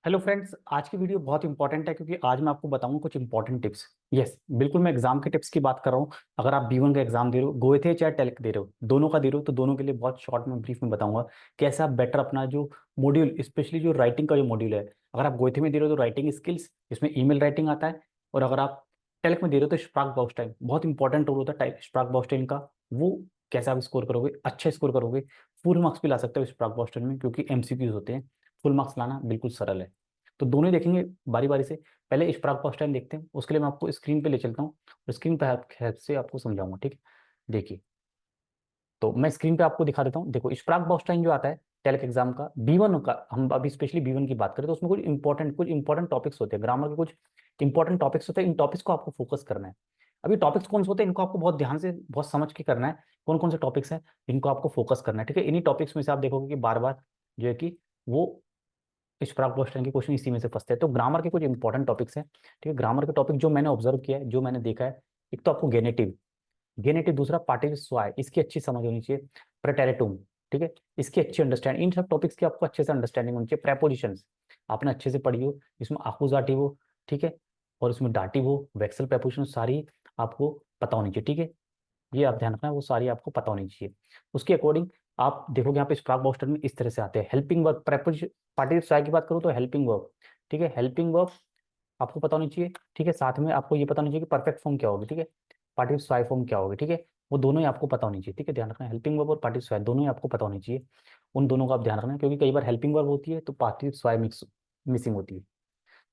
Hello friends, आज की video बहुत इंपॉर्टेंट है क्योंकि आज मैं आपको बताऊंगा कुछ इंपॉर्टेंट टिप्स। यस, बिल्कुल मैं एग्जाम के टिप्स की बात कर रहा हूँ। अगर आप B1 का एग्जाम दे रहे हो, गोएथे चाहे टेल्क दे रहे हो, दोनों का दे रहे हो, तो दोनों के लिए बहुत शॉर्ट में ब्रीफ में बताऊंगा कैसे आप बेटर अपना जो मॉड्यूल, स्पेशली जो राइटिंग का जो मॉड्यूल है, अगर आप गोएथे में दे रहे हो तो राइटिंग स्किल्स, जिसमें ईमेल राइटिंग आता है। और अगर आप टेल्क में दे रहे हो तो स्प्राक बाउस्टाइन, बहुत इंपॉर्टेंट रोल होता है स्प्राक बाउस्टाइन का। वो कैसे आप स्कोर करोगे, अच्छे स्कोर करोगे, फुल मार्क्स भी ला सकते हो स्प्राक बाउस्टाइन में, क्योंकि MCQs होते हैं। फुल मार्क्स लाना बिल्कुल सरल है। तो दोनों ही देखेंगे बारी बारी से। पहले स्प्राक बाउस्टाइन देखते हैं, उसके लिए मैं आपको स्क्रीन पे ले चलता हूँ और स्क्रीन पे हेल्प से आपको समझाऊंगा। ठीक है, देखिए। तो मैं स्क्रीन पे आपको दिखा देता हूँ। देखो, स्प्राक बाउस्टाइन जो आता है टेल्क एग्जाम का B1 का, हम अभी स्पेशली B1 की बात करें तो उसमें कुछ इंपॉर्टेंट टॉपिक्स होते हैं, ग्रामर के कुछ इंपॉर्टेंट टॉपिक्स होते हैं। इन टॉपिक्स को आपको फोकस करना है। अभी टॉपिक्स कौन से होते हैं, इनको आपको बहुत ध्यान से, बहुत समझ के करना है। कौन कौन से टॉपिक्स हैं, इनको आपको फोकस करना है। ठीक है, इन्हीं टॉपिक्स में से आप देखोगे कि बार बार जो है कि वो स्प्राक बाउस्टाइन के क्वेश्चन इसी में से फंसते हैं। तो ग्रामर के कुछ इंपॉर्टेंट टॉपिक्स हैं। ठीक है, ग्रामर के टॉपिक जो मैंने ऑब्जर्व किया है, जो मैंने देखा है, एक तो आपको गेनेटिव, दूसरा पार्टिसिपल स्वाय, इसकी अच्छी समझ होनी चाहिए। प्रेटेरिटुम, ठीक है, इसकी अच्छी अंडरस्टैंडिंग, इन सब टॉपिक्स की आपको अच्छे से अंडरस्टैंडिंग होनी चाहिए। प्रेपोजिशंस आपने अच्छे से पढ़ी हो, इसमें आकुजाटिव हो, ठीक है, और इसमें डाटिव हो, वेक्सल प्रेपोजिशन सारी आपको पता होनी चाहिए। ठीक है, ये आप ध्यान रखना, वो सारी आपको पता होनी चाहिए। उसके अकॉर्डिंग आप देखोगे यहाँ पे स्प्राक बाउस्टर में इस तरह से आते हैं। हेल्पिंग वर्ब, प्रेपोजिशन, पार्टिसिपल स्वाय की बात करूँ तो हेल्पिंग वर्ब, ठीक है, हेल्पिंग वर्ब आपको पता होनी चाहिए। ठीक है, साथ में आपको ये पता होनी चाहिए कि परफेक्ट फॉर्म क्या होगी। ठीक है, पार्टिसिपल स्वाय फॉर्म क्या होगी। ठीक है, वो दोनों ही आपको पता होनी चाहिए। ठीक है, ध्यान रखना, हेल्पिंग वर्ब और पार्टिसिपल स्वाय दोनों ही आपको पता होनी चाहिए। उन दोनों का आप ध्यान रखना, क्योंकि कई बार हेल्पिंग वर्ब होती है तो पार्टिसिपल स्वाय मिसिंग होती है।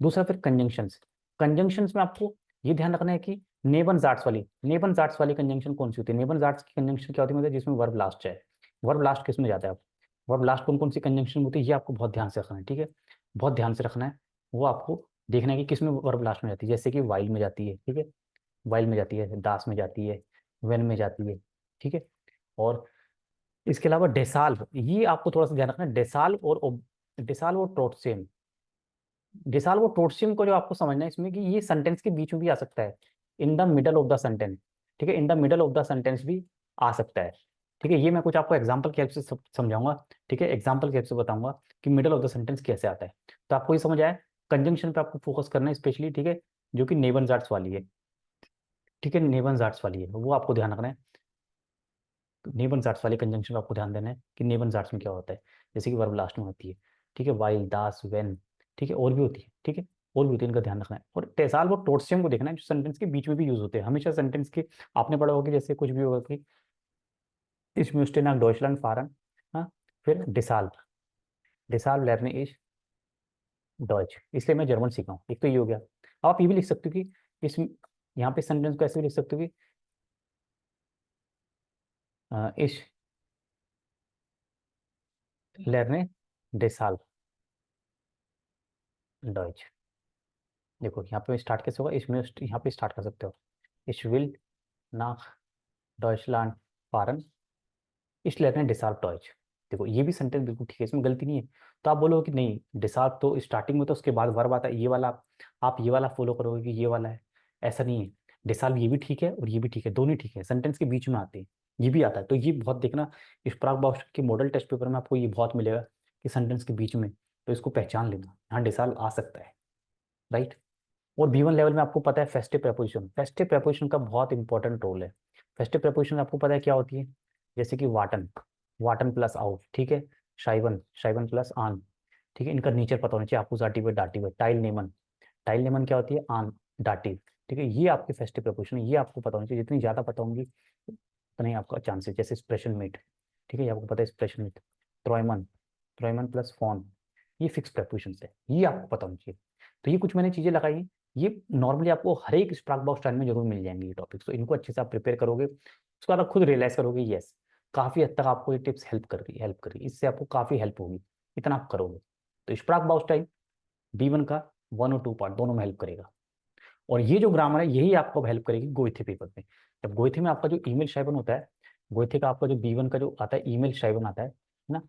दूसरा फिर कंजंक्शंस। कंजंक्शंस में आपको ये ध्यान रखना है कि नेबन जाट्स वाली कंजंक्शन कौन सी होती है। नेबन जाट्स की कंजंक्शन क्या होती है, मतलब जिसमें वर्ब लास्ट है। वर्ब लास्ट किस में जाता है, वर्ब लास्ट कौन कौन सी कंजंक्शन होती है, ये आपको बहुत ध्यान से रखना है। ठीक है, बहुत ध्यान से रखना है। वो आपको देखना है कि किस में वर्ब लास्ट में जाती है, जैसे कि वाइल में जाती है, ठीक है, वाइल में जाती है, दास में जाती है, वेन में जाती है। ठीक है, और इसके अलावा डेसाल्व, ये आपको थोड़ा सा ध्यान रखना है। डेसाल्व और ट्रोट्सेम। डिसाल वो टोटसिम को जो आपको समझना है इसमें, कि ये सेंटेंस के बीच में भी आ सकता है, in the middle of the sentence. ठीक है, in the middle of the sentence भी आ सकता है। ठीक है, ये मैं कुछ आपको एग्जांपल के हेल्प से समझाऊंगा। ठीक है, एग्जांपल के हेल्प से बताऊंगा कि मिडल ऑफ द सेंटेंस कैसे आता है। तो आपको ये समझ आया, कंजंक्शन पे आपको फोकस करना है स्पेशली। ठीक है, जो कि नेबन जाट्स वाली है। ठीक है, नेबन जाट्स वाली है, वो आपको ध्यान रखना है। नेबन जाट्स वाली कंजंक्शन पे आपको ध्यान देना है कि नेबन जाट्स में क्या होता है, जैसे कि वर्ब लास्ट में होती है। ठीक है, वाइल, दास, वेन, ठीक है, और भी होती है। ठीक है, और भी होती है, इनका ध्यान रखना है। और टेसाल और टोटसियम को देखना है, जो सेंटेंस के बीच में भी यूज होते हैं हमेशा। सेंटेंस के आपने पढ़ा होगा कि जैसे कुछ भी होगा कि इस म्यूस्टे नाक डॉइचलैंड फारन, हाँ, फिर डिसाल, लर्ने इज डॉइच, इसलिए मैं जर्मन सीखा हूँ। एक तो ये हो गया। अब आप ये भी लिख सकते हो कि इस, यहाँ पे सेंटेंस को ऐसे भी लिख सकते हो कि इस लर्ने डिसाल डॉइच। देखो यहाँ पे स्टार्ट कैसे होगा, इसमें यहाँ पे स्टार्ट कर सकते हो, इस विल नाक डॉइचलैंड फारन इस लेते डिसाल्व टॉयच। देखो ये भी सेंटेंस बिल्कुल ठीक है, इसमें गलती नहीं है। तो आप बोलोगे कि नहीं, डिसाल्व तो स्टार्टिंग में, तो उसके बाद वर्ब आता है ये वाला, आप ये वाला फॉलो करोगे कि ये वाला है। ऐसा नहीं है, डिसाल्व ये भी ठीक है और ये भी ठीक है, दोनों ही ठीक है, सेंटेंस के बीच में आते हैं, ये भी आता है। तो ये बहुत देखना, स्प्राक बाउस्टर के मॉडल टेस्ट पेपर में आपको ये बहुत मिलेगा कि सेंटेंस के बीच में, तो इसको पहचान लेना, यहाँ डिसाल्व आ सकता है। राइट। और B1 लेवल में आपको पता है फेस्टिव प्रेपोजिशन, का बहुत इंपॉर्टेंट रोल है। फेस्टिव प्रेपोजिशन आपको पता है क्या होती है, जैसे कि वाटन, प्लस आउट, ठीक है, शाइवन, प्लस आन, ठीक है, इनका नेचर पता होना चाहिए आपको, जाटिव डाटिव। टाइल नेमन क्या होती है, आन डाटिव। ठीक है, ये आपके फेस्टिव प्रेपोजिशन है, ये आपको पता होना चाहिए। जितनी ज्यादा पता होंगी उतना ही आपका चांसेस। जैसे एक्सप्रेशन मीट, ठीक है, ये आपको पता है एक्सप्रेशन मीट, ट्रॉयमन, प्लस फॉन, ये फिक्स प्रेपोजिशन है, ये आपको पता होना चाहिए। तो ये कुछ मैंने चीजें लगाई हैं, ये नॉर्मली आपको हर एक स्प्राक बॉक्स टाइम में जरूर मिल जाएंगे ये टॉपिक्स। तो इनको अच्छे से आप प्रिपेयर करोगे, उसके बाद आप खुद रियलाइज करोगे, यस, काफी हद तक आपको ये टिप्स हेल्प कर रही है, इससे आपको काफी हेल्प होगी, इतना आप करोगे। तो स्प्राक बॉक्स टाइम B1 का 1 और 2 पार्ट दोनों में हेल्प करेगा। और ये जो ग्रामर है यही आपको हेल्प करेगी गोइथे पेपर में। जब गोइथे में आपका जो ईमेल शाइवन होता है, गोइथे का आपका जो B1 का जो आता है ईमेल शाइवन आता है ना,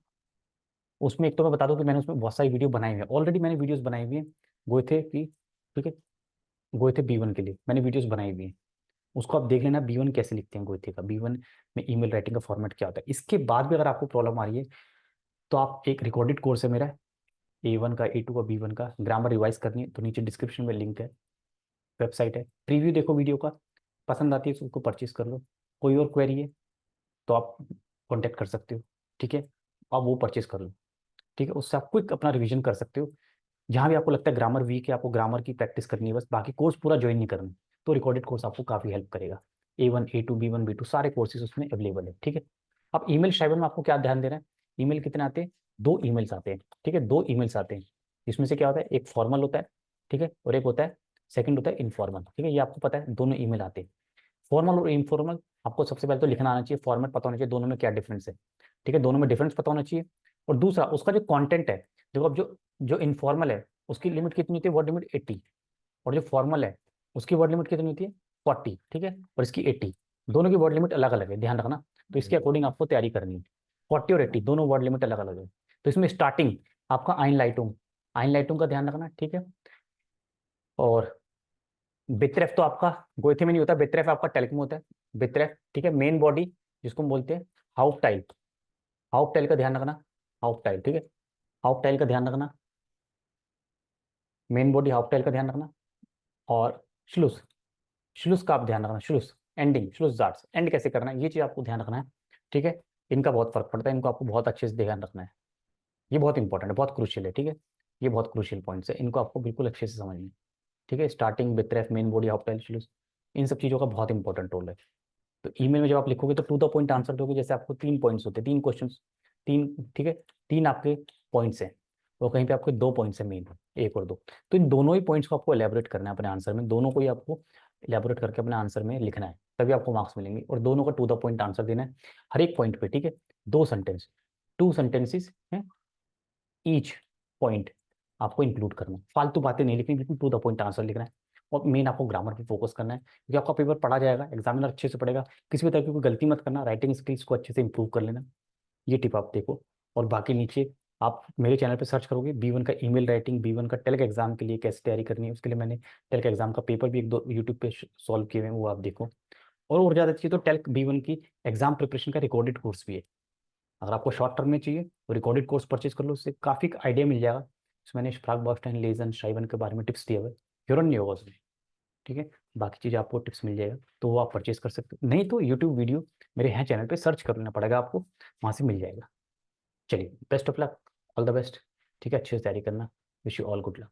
उसमें एक तो मैं बता दूं कि मैंने उसमें बहुत सारी वीडियो बनाई हुई है, ऑलरेडी मैंने वीडियोस बनाई हुई है गोइथे की। ठीक है, गोइथे B1 के लिए मैंने वीडियोस बनाई हुई है, उसको आप देख लेना, B1 कैसे लिखते हैं गोइथे का, B1 में ईमेल राइटिंग का फॉर्मेट क्या होता है। इसके बाद भी अगर आपको प्रॉब्लम आ रही है तो आप, एक रिकॉर्डेड कोर्स है मेरा, A1 का, A2 का, B1 का ग्रामर रिवाइज करनी है तो नीचे डिस्क्रिप्शन में लिंक है, वेबसाइट है, प्रीव्यू देखो वीडियो का, पसंद आती है तो उसको परचेज कर लो। कोई और क्वेरी है तो आप कॉन्टेक्ट कर सकते हो, ठीक है, आप वो परचेज कर लो, ठीक है, उससे आप क्विक अपना रिवीजन कर सकते हो। जहाँ भी आपको लगता है ग्रामर वीक है, आपको ग्रामर की प्रैक्टिस करनी है बस, बाकी कोर्स पूरा ज्वाइन नहीं करना, तो रिकॉर्डेड कोर्स आपको काफ़ी हेल्प करेगा। A1, A2, B1, B2 सारे कोर्सेज उसमें अवेलेबल है, ठीक है। अब ईमेल शाइबर में आपको क्या ध्यान देना है, ईमेल कितने आते हैं, 2 ईमेल्स आते हैं, ठीक है, 2 ईमेल्स आते हैं। इसमें से क्या होता है, एक फॉर्मल होता है, ठीक है, और एक होता है, सेकंड होता है इनफॉर्मल, ठीक है, ये आपको पता है दोनों ईमेल आते हैं। फॉर्मल और इनफॉर्मल आपको सबसे पहले तो लिखना आना चाहिए, फॉर्मेट पता होना चाहिए दोनों में क्या डिफरेंस है, ठीक है, दोनों में डिफरेंस पता होना चाहिए। और दूसरा उसका जो कंटेंट है, देखो अब जो जो इनफॉर्मल है उसकी लिमिट कितनी होती है, वर्ड लिमिट 80, और जो फॉर्मल है उसकी वर्ड लिमिट कितनी होती है, 40, ठीक है, और इसकी 80, दोनों की वर्ड लिमिट अलग अलग है, ध्यान रखना। तो इसके अकॉर्डिंग आपको तैयारी करनी है, 40 और 80 दोनों वर्ड लिमिट अलग अलग है। तो इसमें स्टार्टिंग आपका आइन लाइटुम का ध्यान रखना, ठीक है। और बिटरेफ तो आपका गोइथे में नहीं होता, बिटरेफ आपका टेल्क में होता है, बिटरेफ, ठीक है। मेन बॉडी जिसको हम बोलते हैं हाउफ टाइल, हाउफ टाइल का ध्यान रखना, हाउफ टाइल, ठीक है, हाउफ टाइल का ध्यान रखना, मेन बॉडी हाउफ टाइल का ध्यान रखना। और श्लूस, श्लूस का आप ध्यान रखना, श्लूस एंडिंग, श्लूस जार्ट्स एंड कैसे करना है, ये चीज़ आपको ध्यान रखना है, ठीक है। इनका बहुत फर्क पड़ता है, इनको आपको बहुत अच्छे से ध्यान रखना है, ये बहुत इंपॉर्टेंट है, बहुत क्रूशियल है, ठीक है, ये बहुत क्रूशियल पॉइंट्स है, इनको आपको बिल्कुल अच्छे से समझना है, ठीक है। स्टार्टिंग, बिटरेफ, मेन बॉडी, हाउफ टाइल, श्लूस, इन सब चीज़ों का बहुत इंपॉर्टेंट रोल है। तो ईमेल में जब आप लिखोगे तो टू द पॉइंट आंसर दोगे, जैसे आपको 3 पॉइंट्स होते हैं, 3 क्वेश्चन, 3, ठीक है, 3 आपके पॉइंट्स हैं, वो कहीं पे आपके 2 पॉइंट्स हैं मेन, 1 और 2, तो इन दोनों ही पॉइंट्स को आपको एलेबोरेट करना है अपने आंसर में, दोनों को ही आपको एलेबोरेट करके अपने आंसर में लिखना है, तभी आपको मार्क्स मिलेंगे, और दोनों का टू द पॉइंट आंसर देना है हर एक पॉइंट पे, ठीक है। 2 सेंटेंस, 2 सेंटेंसेस हैं, ईच पॉइंट आपको इंक्लूड करना है, फालतू बातें नहीं लिखनी, बिल्कुल टू द पॉइंट आंसर लिखना है। और मेन आपको ग्रामर पे फोकस करना है, क्योंकि आपका पेपर पढ़ा जाएगा, एग्जामिनर अच्छे से पढ़ेगा, किसी भी तरह की कोई गलती मत करना, राइटिंग स्किल्स को अच्छे से इंप्रूव कर लेना, ये टिप आप देखो। और बाकी नीचे आप मेरे चैनल पे सर्च करोगे B1 का ईमेल राइटिंग, B1 का टेल्क एग्जाम के लिए कैसे तैयारी करनी है, उसके लिए मैंने टेल्क एग्जाम का पेपर भी 1-2 यूट्यूब पे सॉल्व किए हुए हैं, वो आप देखो। और ज़्यादा चाहिए तो टेल्क B1 की एग्जाम प्रिपरेशन का रिकॉर्डेड कोर्स भी है, अगर आपको शॉर्ट टर्म में चाहिए तो रिकॉर्डेड कोर्स परचेज कर लो, उससे काफ़ी आइडिया मिल जाएगा। उसमें मैंने स्प्राग, बॉस्टन, लेजन, शाइवन के बारे में टिप्स दिए हुए, ह्यूरन नहीं होगा उसमें, ठीक है। बाकी चीज़ आपको टिप्स मिल जाएगा तो वो आप परचेज कर सकते हो, नहीं तो यूट्यूब वीडियो मेरे यहाँ चैनल पे सर्च कर लेना पड़ेगा आपको, वहाँ से मिल जाएगा। चलिए, best of luck, all the best, ठीक है, अच्छे से तैयारी करना, wish you all good luck.